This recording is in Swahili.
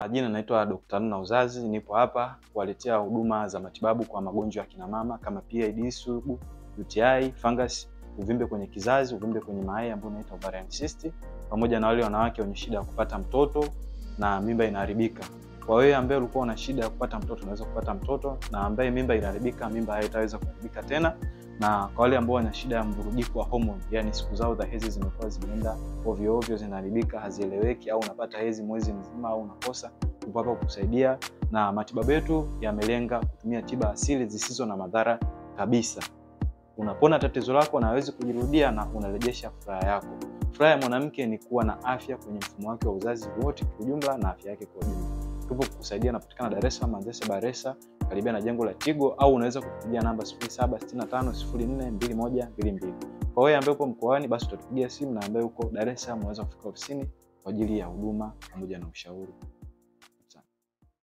Jina naitwa Dr. Nuna Uzazi, nipo hapa kuwaletea huduma za matibabu kwa magonjwa ya kina mama kama PID sugu, UTI, fungus, uvimbe kwenye kizazi, uvimbe kwenye mayai ambao unaitwa ovarian cyst, pamoja na wale wanawake wenye shida ya kupata mtoto na mimba inaharibika. Kwa wewe ambaye ulikuwa una shida ya kupata mtoto, unaweza kupata mtoto, na ambaye mimba inaharibika, mimba haitaweza kuharibika tena. Na kwa wale ambao wana shida ya mvurugiko wa hormone, yani siku zao za hedhi zimekuwa zimeenda ovyo ovyo, zinaharibika, hazieleweki, au unapata hedhi mwezi mzima au unakosa, tupo hapa kukusaidia. Na matibabu yetu yamelenga kutumia tiba asili zisizo na madhara kabisa. Unapona tatizo lako na hawezi kujirudia, na unarejesha furaha yako. Furaha ya mwanamke ni kuwa na afya kwenye mfumo wake wa uzazi wote kwa ujumla na afya yake kwa ujumla. Tupo kukusaidia, napatikana Dar es Salaam, Manzese Baresa, karibia na jengo la Tigo, au unaweza kupigia namba 0765042122. Kwa wewe ambaye uko mkoani, basi utatupigia simu, na ambaye uko Dar es Salaam unaweza kufika ofisini kwa ajili ya huduma pamoja na ushauri.